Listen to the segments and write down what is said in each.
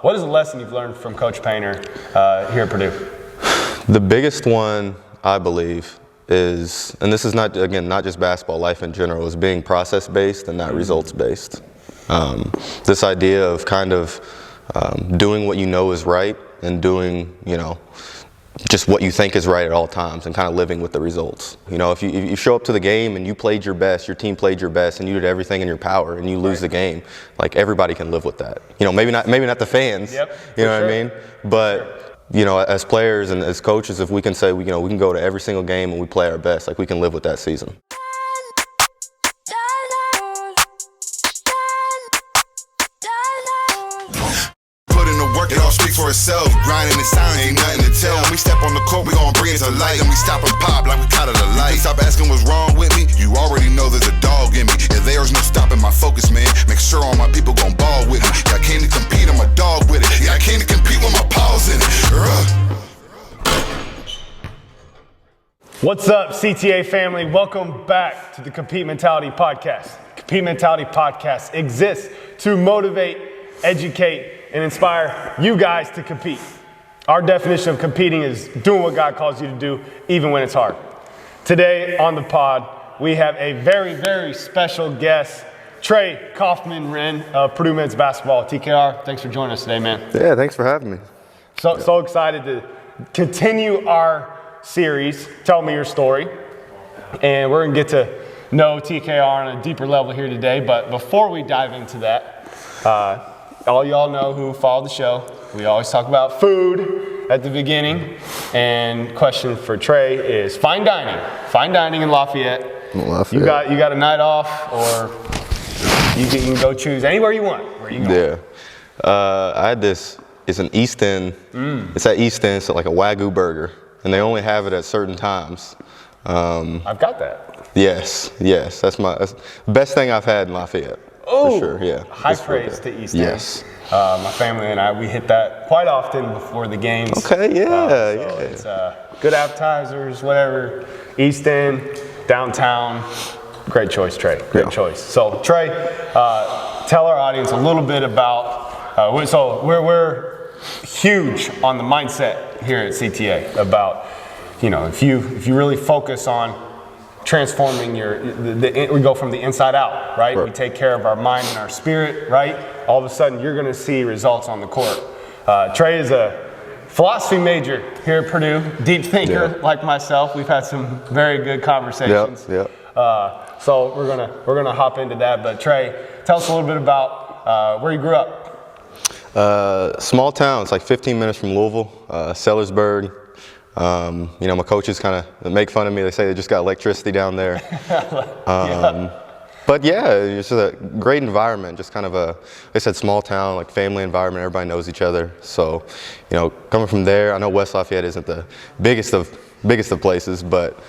What is a lesson you've learned from Coach Payne here at Purdue? The biggest one, I believe, is, and this is not just basketball, life in general, is being process-based and not results-based. This idea of kind of doing what you know is right and doing, just what you think is right at all times and kind of living with the results. If you show up to the game and you played your best, your team played your best, and you did everything in your power, and you lose the game, like everybody can live with that. Maybe not the fans. Yep, you know what I mean? But as players and as coaches, if we can say we can go to every single game and we play our best, like we can live with that season. It all speaks for itself. Grinding the sound, ain't nothing to tell. When we step on the court, we gon' bring it to light. And we stop and pop like we caught it a light. Stop asking what's wrong with me. You already know there's a dog in me. Yeah, there's no stopping my focus, man. Make sure all my people gon' ball with me. Yeah, I came to compete, I'm a dog with it. Yeah, I came to compete with my paws in it. What's up, CTA family? Welcome back to the Compete Mentality Podcast. Compete Mentality Podcast exists to motivate, educate, and inspire you guys to compete. Our definition of competing is doing what God calls you to do, even when it's hard. Today on the pod, we have a very, very special guest, Trey Kaufman-Renn of Purdue men's basketball. TKR, thanks for joining us today, man. Yeah, thanks for having me. So excited to continue our series, Tell Me Your Story. And we're gonna get to know TKR on a deeper level here today. But before we dive into that, all y'all know who follow the show, we always talk about food at the beginning. And question for Trey is fine dining in Lafayette. You got a night off, or you can go choose anywhere you want. Where you going? Yeah, I had this. It's an East End. It's at East End, so like a Wagyu burger, and they only have it at certain times. I've got that. Yes, that's the best thing I've had in Lafayette. Oh, for sure, yeah. High praise to East End. Yes. My family and I, we hit that quite often before the games. Okay, yeah. It's good appetizers, whatever. East End, downtown. Great choice, Trey. Great choice. So, Trey, tell our audience a little bit about. We're huge on the mindset here at CTA about, if you really focus on transforming we go from the inside out, right? We take care of our mind and our spirit, right? All of a sudden, you're going to see results on the court. Trey is a philosophy major here at Purdue, deep thinker like myself. We've had some very good conversations. So we're gonna hop into that. But Trey, tell us a little bit about where you grew up. Small town. It's like 15 minutes from Louisville, Sellersburg. My coaches kind of make fun of me. They say they just got electricity down there. But yeah, it's just a great environment. Just kind of like I said, small town, like family environment. Everybody knows each other. So, coming from there, I know West Lafayette isn't the biggest of places, but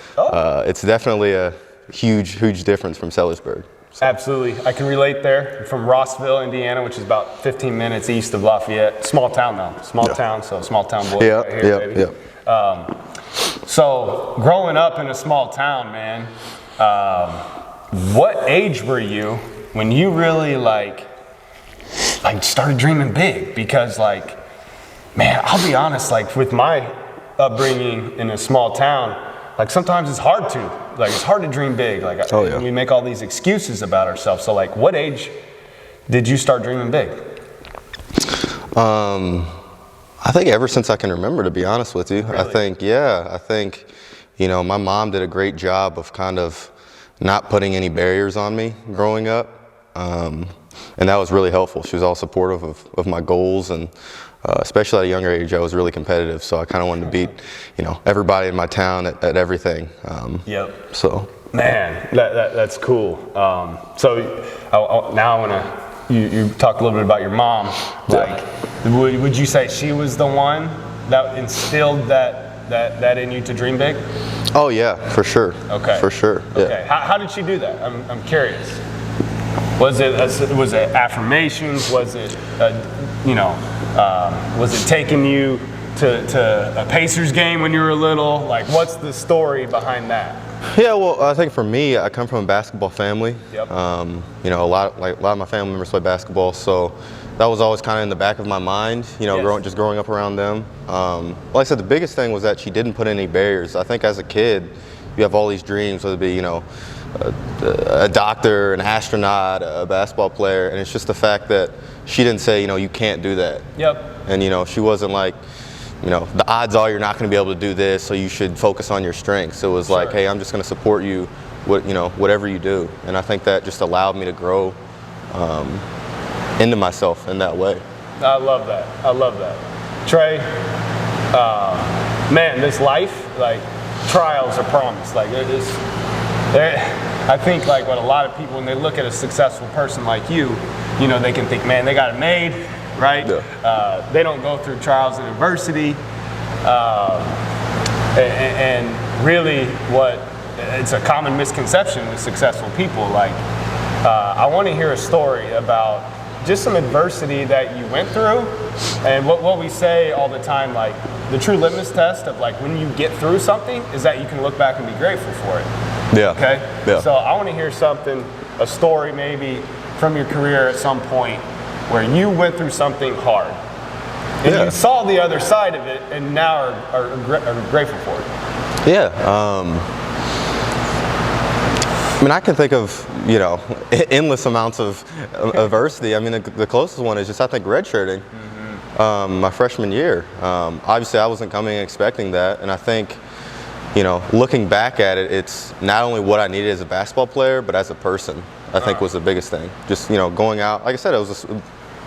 it's definitely a huge difference from Sellersburg. So. Absolutely. I can relate there. I'm from Rossville, Indiana, which is about 15 minutes east of Lafayette. Small town, though. Small town boy right here, baby. So growing up in a small town, man, what age were you when you really like started dreaming big? Because man, I'll be honest, with my upbringing in a small town, sometimes it's hard to dream big. We make all these excuses about ourselves. So what age did you start dreaming big? I think ever since I can remember, to be honest with you. Really? I think, my mom did a great job of kind of not putting any barriers on me growing up. And that was really helpful. She was all supportive of my goals, and especially at a younger age, I was really competitive. So I kind of wanted to beat, everybody in my town at everything. So. Man, that's cool. So now I want to, you talked a little bit about your mom. Would you say she was the one that instilled that in you to dream big? Oh yeah, for sure. Okay. For sure. Yeah. Okay. How did she do that? I'm curious. Was it affirmations? Was it was it taking you to a Pacers game when you were little? What's the story behind that? Yeah, well, I think for me, I come from a basketball family. Yep. A lot of my family members play basketball, so that was always kind of in the back of my mind, you know, Yes. growing up around them. Like I said, the biggest thing was that she didn't put any barriers. I think as a kid, you have all these dreams, whether it be, you know, a doctor, an astronaut, a basketball player, and it's just the fact that she didn't say, you know, you can't do that. Yep. And, you know, she wasn't like, you know, the odds are you're not going to be able to do this, so you should focus on your strengths. It was like, hey, I'm just going to support you, whatever you do. And I think that just allowed me to grow into myself in that way. I love that. I love that. Trey, man, this life, like, trials are promised. Like, I think, like, what a lot of people, when they look at a successful person like you know, they can think, man, they got it made, right? Yeah. They don't go through trials and adversity. And really, it's a common misconception with successful people. Like, I want to hear a story about just some adversity that you went through, and what we say all the time, like, the true litmus test of, like, when you get through something is that you can look back and be grateful for it. Yeah. Okay? Yeah. So I want to hear something, a story maybe from your career at some point where you went through something hard. And you saw the other side of it and now are grateful for it. Yeah. I mean, I can think of, you know, endless amounts of adversity. I mean, the closest one is just, I think, redshirting my freshman year. Obviously, I wasn't coming expecting that, and I think, you know, looking back at it, it's not only what I needed as a basketball player, but as a person, I think was the biggest thing. Just, you know, going out, like I said, it was a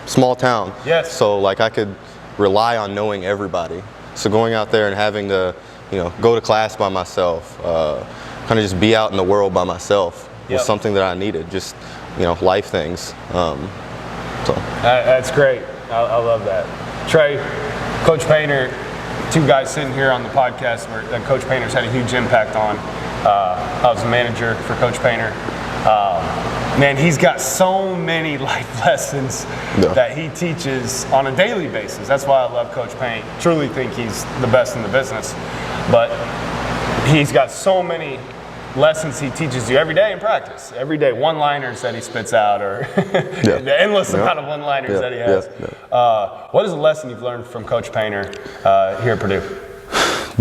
small town. Yes. So, like, I could rely on knowing everybody. So going out there and having to, you know, go to class by myself, kind of just be out in the world by myself was something that I needed. Just, you know, life things. That's great. I love that. Trey, Coach Payne, two guys sitting here on the podcast that Coach Payne's had a huge impact on. I was a manager for Coach Payne. Man, he's got so many life lessons that he teaches on a daily basis. That's why I love Coach Payne. Truly think he's the best in the business. But he's got so many lessons he teaches you every day in practice. Every day, one-liners that he spits out, or the endless amount of one-liners that he has. What is a lesson you've learned from Coach Payne here at Purdue?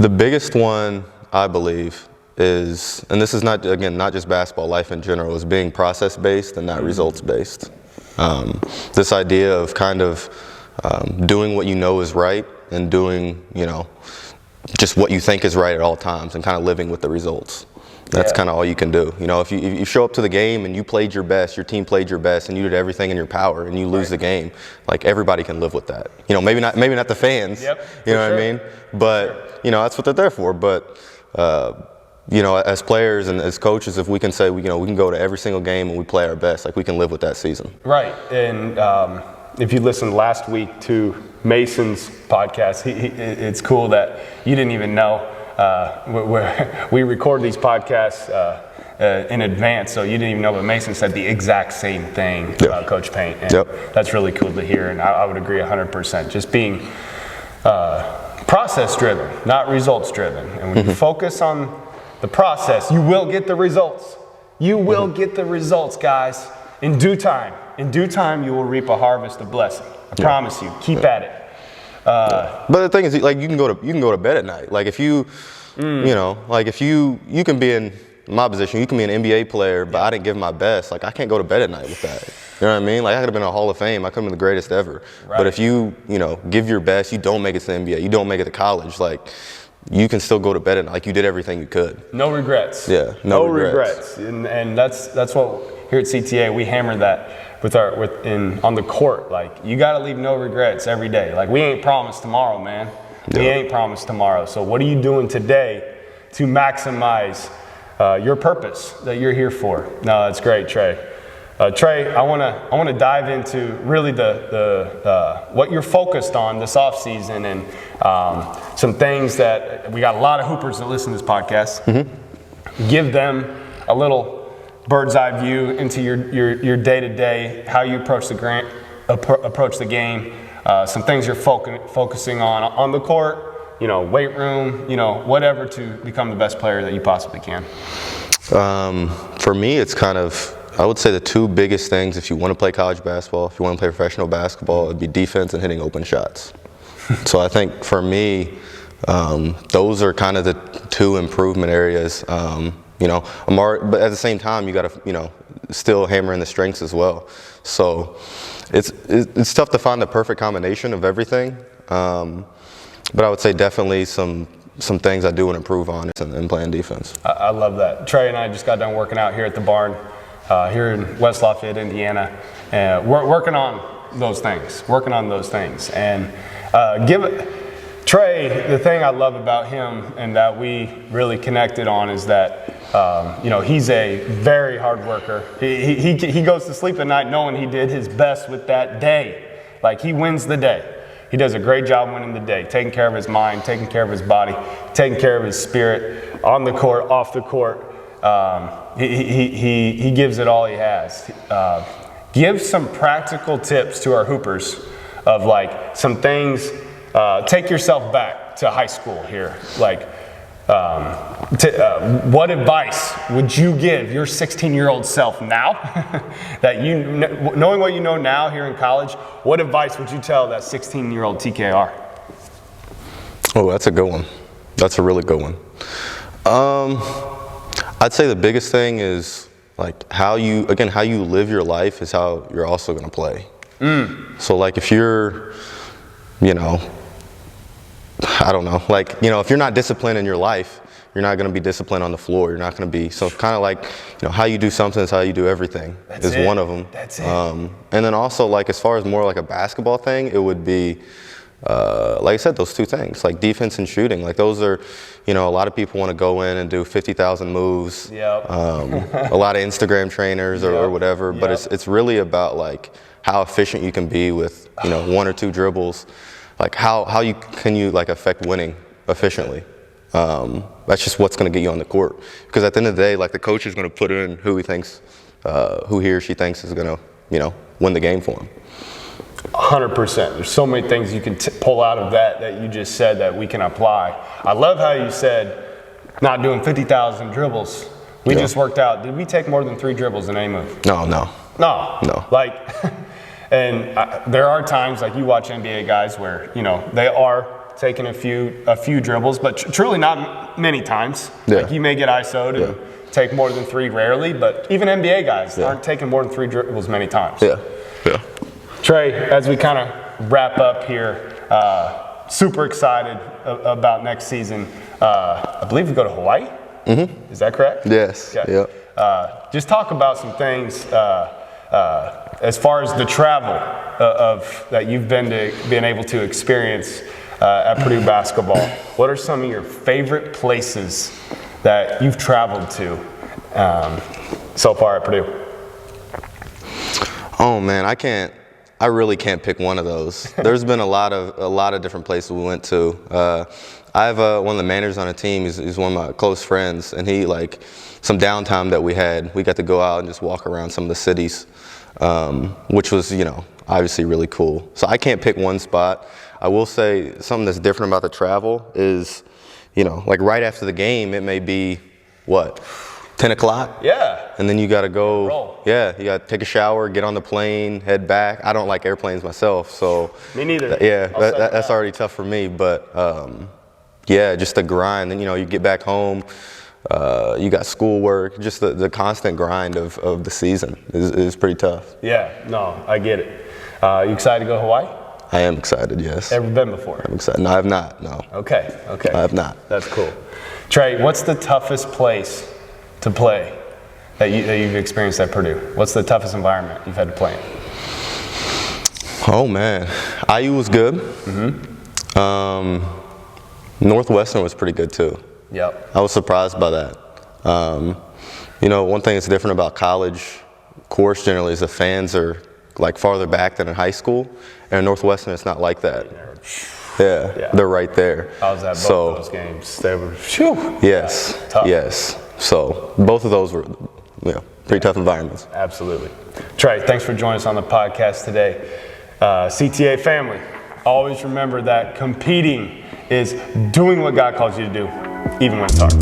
The biggest one, I believe, is, and this is not just basketball, life in general, is being process-based and not results-based. This idea of kind of doing what you know is right and doing, you know, just what you think is right at all times, and kind of living with the results. That's kind of all you can do. You know, if you show up to the game and you played your best, your team played your best, and you did everything in your power, and you lose the game, like, everybody can live with that. You know, maybe not the fans. You know what I mean? But you know, that's what they're there for. But you know, as players and as coaches, if we can say, you know, we can go to every single game and we play our best, like, we can live with that season. Right. And if you listened last week to Mason's podcast, it's cool that you didn't even know. We record these podcasts in advance, so you didn't even know, but Mason said the exact same thing about Coach Payne. And that's really cool to hear, and I would agree 100%. Just being process-driven, not results-driven. And when you focus on the process, you will get the results. You will get the results, guys, in due time. In due time, you will reap a harvest of blessing. I promise you. Keep at it. But the thing is, like, you can go to bed at night. Like, if you, you know, like, if you can be in my position, you can be an NBA player, but I didn't give my best. Like, I can't go to bed at night with that. You know what I mean? Like, I could have been in a Hall of Fame. I could have been the greatest ever. Right. But if you know, give your best, you don't make it to the NBA, you don't make it to college, like, you can still go to bed at night. Like, you did everything you could. No regrets. Yeah, no regrets. And that's what here at CTA we hammer that on the court. Like, you got to leave no regrets every day. Like, we ain't promised tomorrow, man. We ain't promised tomorrow. So what are you doing today to maximize your purpose that you're here for? No, that's great, Trey. Trey, I want to dive into really the what you're focused on this offseason, and some things that we got a lot of hoopers that listen to this podcast. Give them a little bird's eye view into your day-to-day, how you approach the game, some things you're focusing on the court, you know, weight room, you know, whatever, to become the best player that you possibly can. For me, it's kind of I would say the two biggest things if you want to play college basketball, if you want to play professional basketball, it'd be defense and hitting open shots. So I think for me, those are kind of the two improvement areas. But at the same time, you got to, still hammer in the strengths as well. So it's tough to find the perfect combination of everything. But I would say definitely some things I do want to improve on in playing defense. I love that. Trey and I just got done working out here at the barn here in West Lafayette, Indiana. We're working on those things. And Trey, the thing I love about him and that we really connected on is that, he's a very hard worker. He goes to sleep at night knowing he did his best with that day. Like, he wins the day. He does a great job winning the day, taking care of his mind, taking care of his body, taking care of his spirit, on the court, off the court. He gives it all he has. Give some practical tips to our hoopers of like some things. Take yourself back to high school here. Like, what advice would you give your 16-year-old self now? That knowing what you know now here in college, what advice would you tell that 16-year-old TKR? Oh, that's a good one. That's a really good one. I'd say the biggest thing is like how you live your life is how you're also going to play. So like if you're, I don't know, like, if you're not disciplined in your life, you're not going to be disciplined on the floor. You're not going to be, so kind of like, how you do something is how you do everything. That's one of them. That's it. And then also like, as far as more like a basketball thing, it would be, like I said, those two things, like defense and shooting. Like those are, a lot of people want to go in and do 50,000 moves. Yep. A lot of Instagram trainers or whatever, but it's really about like how efficient you can be with, one or two dribbles. Like how can you like affect winning efficiently? That's just what's going to get you on the court. Because at the end of the day, like the coach is going to put in who he or she thinks is going to, win the game for him. 100%. There's so many things you can pull out of that you just said that we can apply. I love how you said not doing 50,000 dribbles. We just worked out. Did we take more than 3 dribbles in any move? No. Like, and there are times like you watch NBA guys where, they are taking a few dribbles, but truly not many times. Yeah. Like you may get ISO'd and take more than 3 rarely, but even NBA guys aren't taking more than 3 dribbles many times. Yeah. Trey, as we kind of wrap up here, super excited about next season. I believe we go to Hawaii. Mm-hmm. Is that correct? Yes. Okay. Yep. Just talk about some things as far as the travel that you've been able to experience at Purdue basketball. What are some of your favorite places that you've traveled to so far at Purdue? Oh man, I really can't pick one of those. There's been a lot of different places we went to. I have one of the managers on the team. He's one of my close friends, and he like some downtime that we had. We got to go out and just walk around some of the cities, which was obviously really cool. So I can't pick one spot. I will say something that's different about the travel is, like right after the game, it may be 10 o'clock? Yeah. And then you got to go. Roll. Yeah, you got to take a shower, get on the plane, head back. I don't like airplanes myself, so. Me neither. That's already tough for me. But just the grind. And you get back home, you got schoolwork. Just the constant grind of the season is pretty tough. Yeah. No, I get it. You excited to go to Hawaii? I am excited. Yes. Ever been before? I'm excited. No, I have not. No. Okay. I have not. That's cool. Trey, what's the toughest place to play that you've experienced at Purdue? What's the toughest environment you've had to play in? Oh man, IU was good. Mm-hmm. Northwestern was pretty good too. Yep. I was surprised by that. One thing that's different about college course generally is the fans are like farther back than in high school, and in Northwestern it's not like that. Yeah. They're right there. I was at both those games. They were, yes, tough. Yes. So both of those were, pretty tough environments. Absolutely. Trey, thanks for joining us on the podcast today. CTA family, always remember that competing is doing what God calls you to do, even when it's hard.